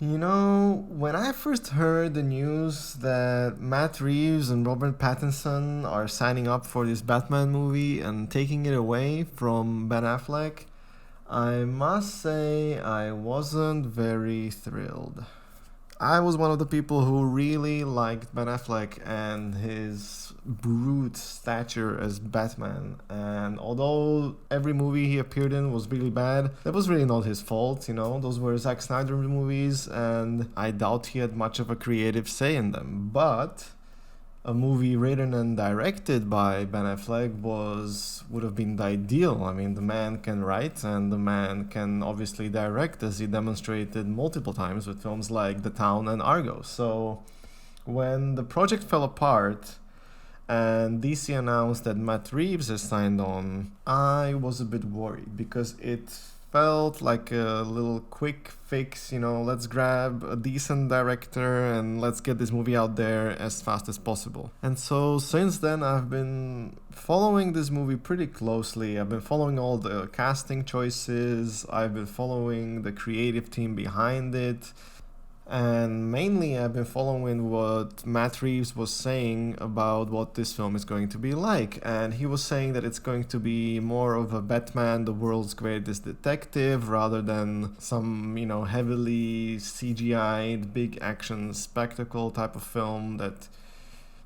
When I first heard the news that Matt Reeves and Robert Pattinson are signing up for this Batman movie and taking it away from Ben Affleck, I must say I wasn't very thrilled. I was one of the people who really liked Ben Affleck and his brute stature as Batman. And although every movie he appeared in was really bad, that was really not his fault, Those were Zack Snyder movies, and I doubt he had much of a creative say in them. But a movie written and directed by Ben Affleck would have been the ideal. I mean, the man can write and the man can obviously direct, as he demonstrated multiple times with films like The Town and Argo. So when the project fell apart and DC announced that Matt Reeves has signed on, I was a bit worried because it felt like a little quick fix, let's grab a decent director and let's get this movie out there as fast as possible. And so since then, I've been following this movie pretty closely. I've been following all the casting choices, I've been following the creative team behind it, and mainly I've been following what Matt Reeves was saying about what this film is going to be like. And he was saying that it's going to be more of a Batman, the world's greatest detective, rather than some, heavily CGI'd, big action spectacle type of film that,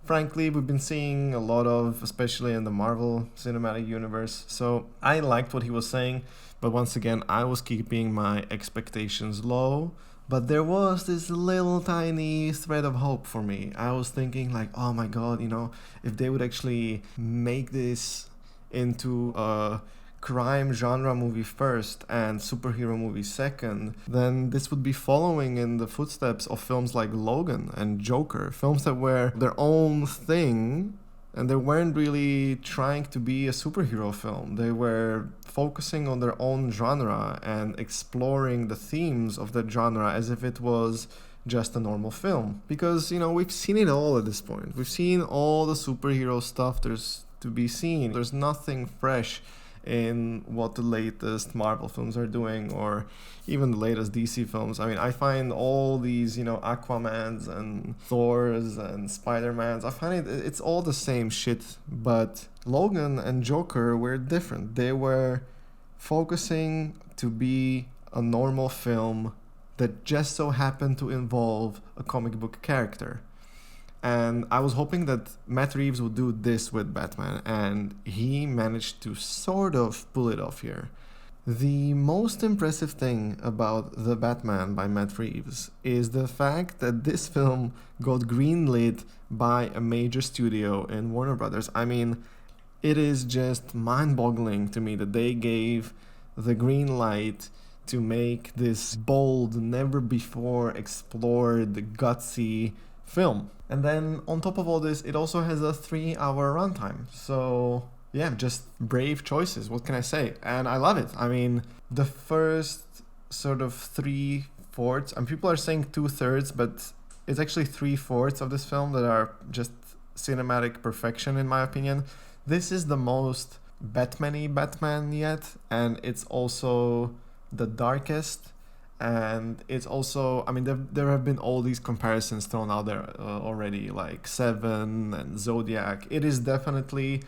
frankly, we've been seeing a lot of, especially in the Marvel Cinematic Universe. So I liked what he was saying, but once again, I was keeping my expectations low. But there was this little tiny thread of hope for me. I was thinking like, oh my god, if they would actually make this into a crime genre movie first and superhero movie second, then this would be following in the footsteps of films like Logan and Joker, films that were their own thing. And they weren't really trying to be a superhero film. They were focusing on their own genre and exploring the themes of that genre as if it was just a normal film. Because, we've seen it all at this point. We've seen all the superhero stuff there's to be seen. There's nothing fresh in what the latest Marvel films are doing, or even the latest DC films. I mean, I find all these, Aquamans and Thors and Spider-Mans, I find it's all the same shit. But Logan and Joker were different. They were focusing to be a normal film that just so happened to involve a comic book character. And I was hoping that Matt Reeves would do this with Batman, and he managed to sort of pull it off here. The most impressive thing about The Batman by Matt Reeves is the fact that this film got greenlit by a major studio in Warner Brothers. I mean, it is just mind-boggling to me that they gave the green light to make this bold, never-before-explored, gutsy film. And then on top of all this, it also has a 3-hour runtime. So yeah, just brave choices. What can I say? And I love it. I mean, the first sort of 3/4, and people are saying 2/3, but it's actually 3/4 of this film that are just cinematic perfection, in my opinion. This is the most Batman-y Batman yet, and it's also the darkest. And it's also, I mean, there have been all these comparisons thrown out there already, like Seven and Zodiac. It is definitely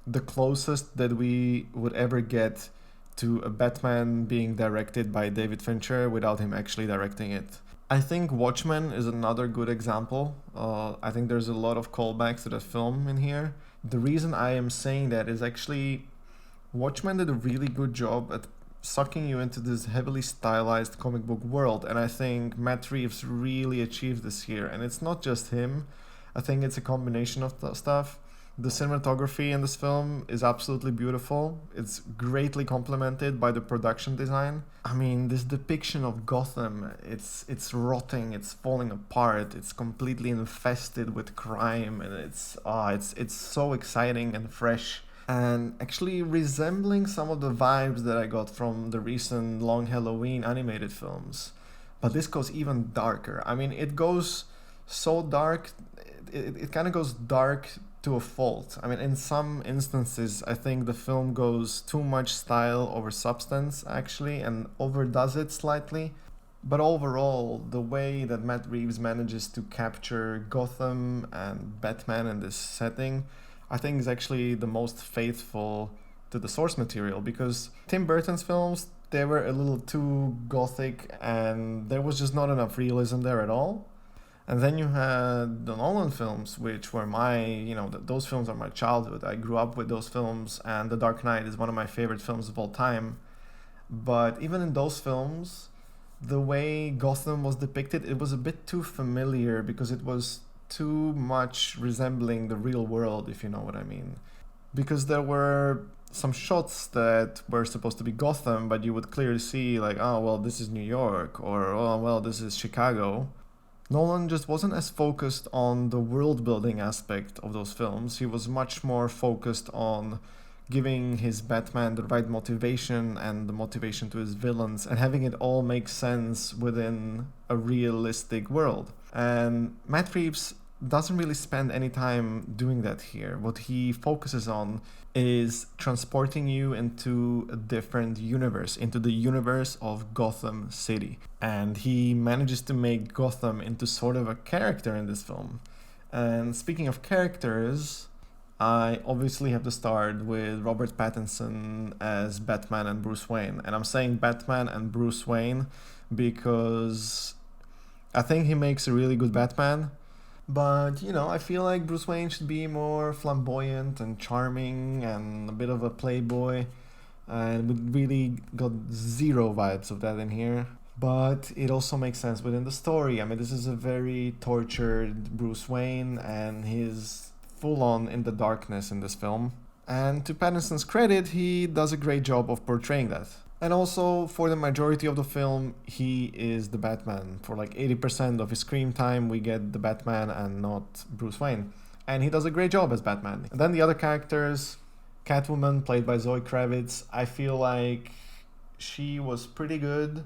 the closest that we would ever get to a Batman being directed by David Fincher without him actually directing it. I think Watchmen is another good example. I think there's a lot of callbacks to the film in here. The reason I am saying that is actually Watchmen did a really good job at sucking you into this heavily stylized comic book world, and I think Matt Reeves really achieved this here. And it's not just him. I think it's a combination of stuff. The cinematography in this film is absolutely beautiful. It's greatly complemented by the production design. I mean, this depiction of Gotham, it's rotting, it's falling apart, it's completely infested with crime, and it's so exciting and fresh. And actually resembling some of the vibes that I got from the recent Long Halloween animated films. But this goes even darker. I mean, it goes so dark, it kind of goes dark to a fault. I mean, in some instances, I think the film goes too much style over substance, actually, and overdoes it slightly. But overall, the way that Matt Reeves manages to capture Gotham and Batman in this setting, I think is actually the most faithful to the source material, because Tim Burton's films, they were a little too gothic and there was just not enough realism there at all. And then you had the Nolan films, which were those films are my childhood. I grew up with those films, and The Dark Knight is one of my favorite films of all time. But even in those films, the way Gotham was depicted, it was a bit too familiar because it was too much resembling the real world, if you know what I mean. Because there were some shots that were supposed to be Gotham, but you would clearly see, like, oh, well, this is New York, or oh, well, this is Chicago. Nolan just wasn't as focused on the world building aspect of those films. He was much more focused on giving his Batman the right motivation and the motivation to his villains and having it all make sense within a realistic world. And Matt Reeves doesn't really spend any time doing that here. What he focuses on is transporting you into a different universe, into the universe of Gotham City. And he manages to make Gotham into sort of a character in this film. And speaking of characters, I obviously have to start with Robert Pattinson as Batman and Bruce Wayne. And I'm saying Batman and Bruce Wayne because I think he makes a really good Batman. But, I feel like Bruce Wayne should be more flamboyant and charming and a bit of a playboy. And we really got zero vibes of that in here. But it also makes sense within the story. I mean, this is a very tortured Bruce Wayne, and he's full on in the darkness in this film. And to Pattinson's credit, he does a great job of portraying that. And also, for the majority of the film, he is the Batman. For like 80% of his screen time, we get the Batman and not Bruce Wayne. And he does a great job as Batman. And then the other characters, Catwoman, played by Zoe Kravitz, I feel like she was pretty good.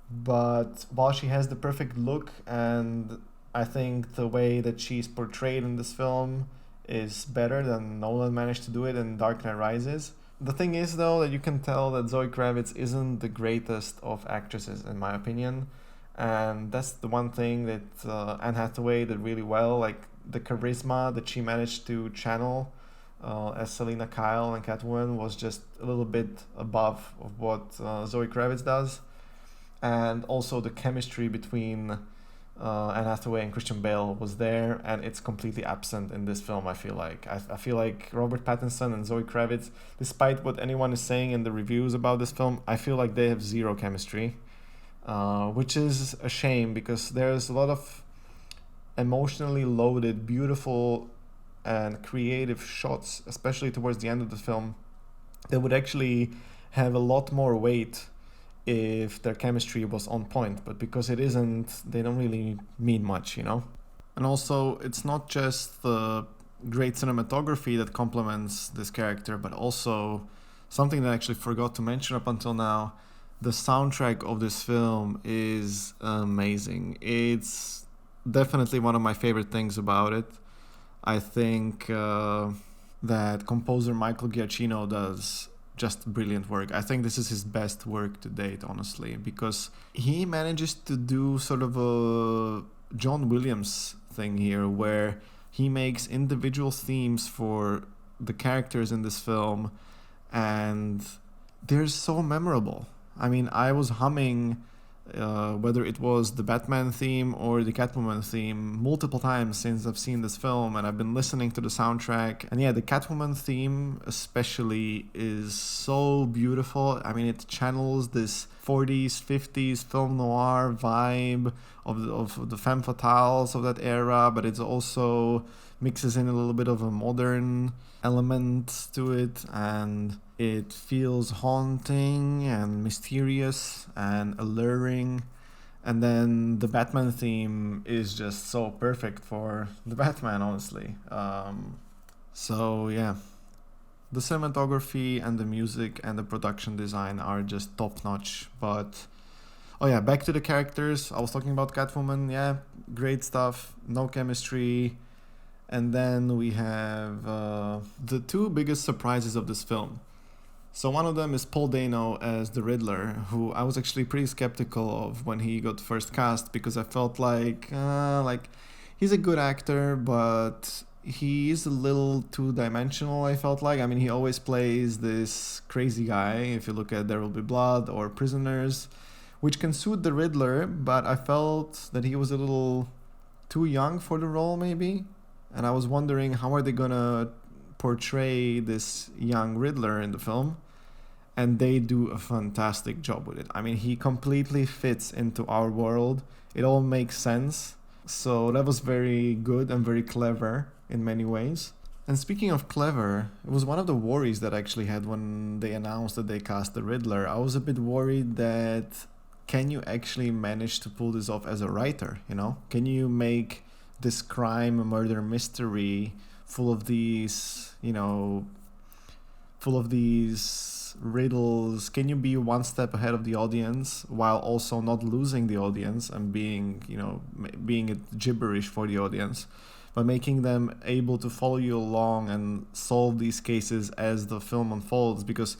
But while she has the perfect look, and I think the way that she's portrayed in this film is better than Nolan managed to do it in Dark Knight Rises. The thing is, though, that you can tell that Zoe Kravitz isn't the greatest of actresses, in my opinion. And that's the one thing that Anne Hathaway did really well, like the charisma that she managed to channel as Selena Kyle and Catwoman was just a little bit above of what Zoe Kravitz does. And also the chemistry between Anne Hathaway and Christian Bale was there, and it's completely absent in this film. I feel like Robert Pattinson and Zoe Kravitz, despite what anyone is saying in the reviews about this film, I feel like they have zero chemistry, which is a shame because there's a lot of emotionally loaded, beautiful, and creative shots, especially towards the end of the film, that would actually have a lot more weight if their chemistry was on point, but because it isn't, they don't really mean much, And also, it's not just the great cinematography that complements this character, but also something that I actually forgot to mention up until now. The soundtrack of this film is amazing. It's definitely one of my favorite things about it. I think that composer Michael Giacchino does just brilliant work. I think this is his best work to date, honestly, because he manages to do sort of a John Williams thing here where he makes individual themes for the characters in this film, and they're so memorable. I mean, I was humming whether it was the Batman theme or the Catwoman theme multiple times since I've seen this film, and I've been listening to the soundtrack. And yeah, the Catwoman theme especially is so beautiful. I mean, it channels this 40s, 50s film noir vibe of the femme fatales of that era, but it also mixes in a little bit of a modern element to it, and it feels haunting and mysterious and alluring. And then the Batman theme is just so perfect for the Batman, honestly. So yeah, the cinematography and the music and the production design are just top notch. But oh yeah, back to the characters. I was talking about Catwoman. Yeah, great stuff. No chemistry. And then we have the two biggest surprises of this film. So one of them is Paul Dano as the Riddler, who I was actually pretty skeptical of when he got first cast because I felt like he's a good actor, but he is a little two-dimensional. I felt like. I mean, he always plays this crazy guy. If you look at There Will Be Blood or Prisoners, which can suit the Riddler, but I felt that he was a little too young for the role, maybe. And I was wondering how are they gonna portray this young Riddler in the film, and they do a fantastic job with it. I mean, he completely fits into our world. It all makes sense. So that was very good and very clever in many ways. And speaking of clever, it was one of the worries that I actually had when they announced that they cast the Riddler. I was a bit worried that can you actually manage to pull this off as a writer, you know? Can you make this crime, murder mystery full of these, full of these riddles? Can you be one step ahead of the audience while also not losing the audience and being, being it gibberish for the audience, but making them able to follow you along and solve these cases as the film unfolds? Because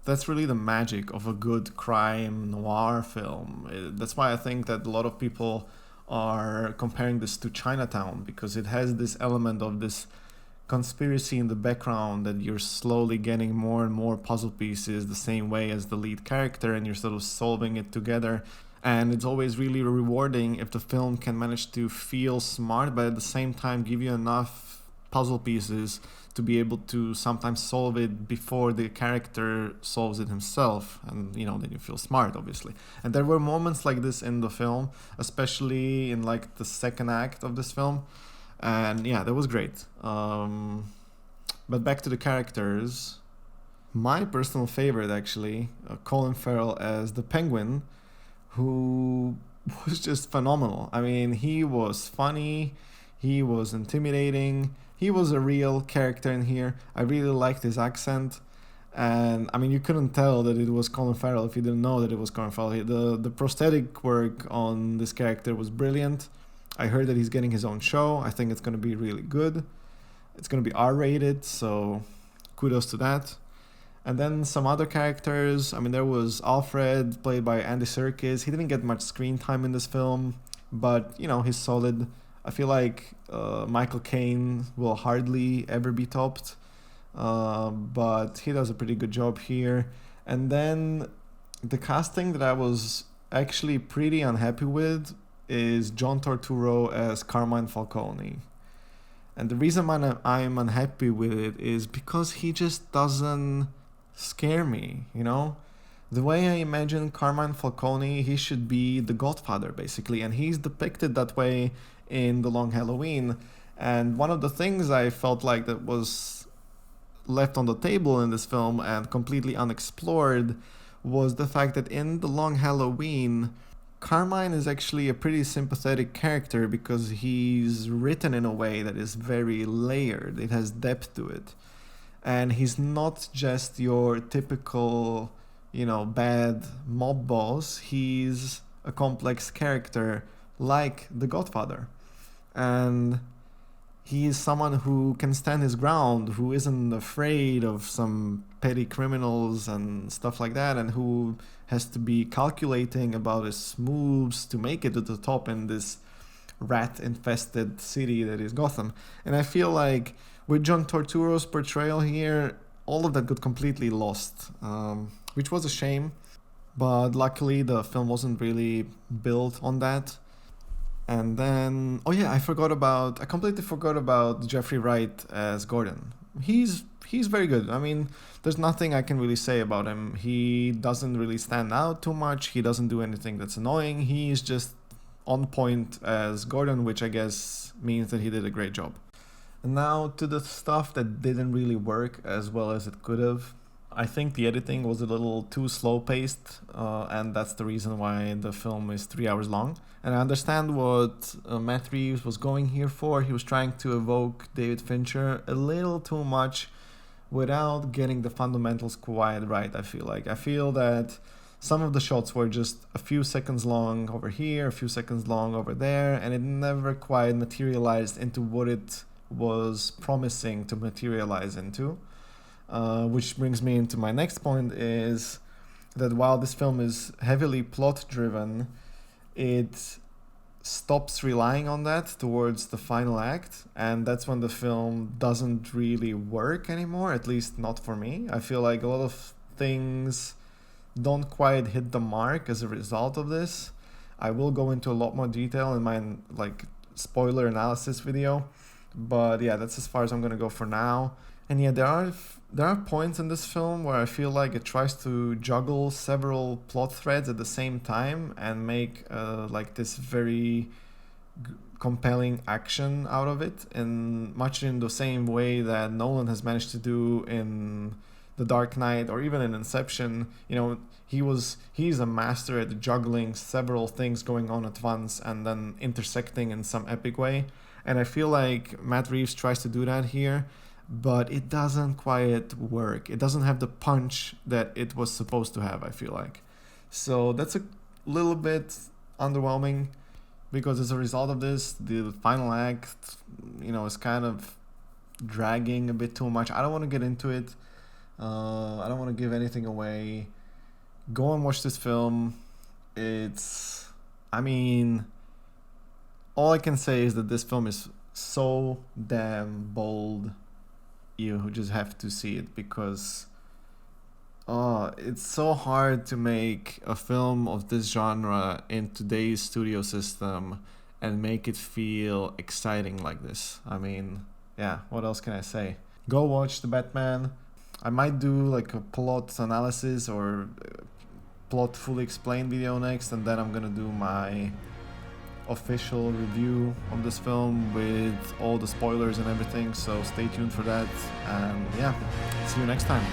that's really the magic of a good crime noir film. That's why I think that a lot of people are comparing this to Chinatown, because it has this element of this conspiracy in the background that you're slowly getting more and more puzzle pieces the same way as the lead character, and you're sort of solving it together. And it's always really rewarding if the film can manage to feel smart but at the same time give you enough puzzle pieces to be able to sometimes solve it before the character solves it himself, and then you feel smart, obviously. And there were moments like this in the film, especially in like the second act of this film, and yeah, that was great. But back to the characters, my personal favorite actually, Colin Farrell as the Penguin, who was just phenomenal. I mean, he was funny, he was intimidating, he was a real character in here. I really liked his accent. And I mean, you couldn't tell that it was Colin Farrell if you didn't know that it was Colin Farrell. The prosthetic work on this character was brilliant. I heard that he's getting his own show. I think it's going to be really good. It's going to be R-rated, so kudos to that. And then some other characters. I mean, there was Alfred, played by Andy Serkis. He didn't get much screen time in this film, but, he's solid. I feel like Michael Caine will hardly ever be topped, but he does a pretty good job here. And then the casting that I was actually pretty unhappy with is John Turturro as Carmine Falcone. And the reason I'm unhappy with it is because he just doesn't scare me, The way I imagine Carmine Falcone, he should be the Godfather, basically, and he's depicted that way in The Long Halloween. And one of the things I felt like that was left on the table in this film and completely unexplored was the fact that in The Long Halloween, Carmine is actually a pretty sympathetic character because he's written in a way that is very layered. It has depth to it. And he's not just your typical, bad mob boss. He's a complex character like the Godfather. And he is someone who can stand his ground, who isn't afraid of some petty criminals and stuff like that, and who has to be calculating about his moves to make it to the top in this rat-infested city that is Gotham. And I feel like with John Turturro's portrayal here, all of that got completely lost, which was a shame. But luckily, the film wasn't really built on that. And then, I completely forgot about Jeffrey Wright as Gordon. He's very good. I mean, there's nothing I can really say about him. He doesn't really stand out too much. He doesn't do anything that's annoying. He's just on point as Gordon, which I guess means that he did a great job. And now to the stuff that didn't really work as well as it could have. I think the editing was a little too slow-paced, and that's the reason why the film is 3 hours long. And I understand what Matt Reeves was going here for. He was trying to evoke David Fincher a little too much without getting the fundamentals quite right, I feel like. I feel that some of the shots were just a few seconds long over here, a few seconds long over there, and it never quite materialized into what it was promising to materialize into. Which brings me into my next point is that while this film is heavily plot driven, it stops relying on that towards the final act, and that's when the film doesn't really work anymore, at least not for me. I feel like a lot of things don't quite hit the mark as a result of this. I will go into a lot more detail in my like spoiler analysis video, but yeah, that's as far as I'm gonna go for now. And yeah, there are points in this film where I feel like it tries to juggle several plot threads at the same time and make like this very compelling action out of it, and much in the same way that Nolan has managed to do in The Dark Knight or even in Inception. You know, he's a master at juggling several things going on at once and then intersecting in some epic way. And I feel like Matt Reeves tries to do that here, but it doesn't quite work. It doesn't have the punch that it was supposed to have, I feel like. So that's a little bit underwhelming, because as a result of this, the final act, you know, is kind of dragging a bit too much. I don't want to get into it. I don't want to give anything away. Go and watch this film. I mean, all I can say is that this film is so damn bold. You just have to see it, because it's so hard to make a film of this genre in today's studio system and make it feel exciting like this. I mean, yeah, what else can I say? Go watch The Batman. I might do like a plot analysis or plot fully explained video next, and then I'm gonna do my official review of this film with all the spoilers and everything, so stay tuned for that, and yeah, see you next time.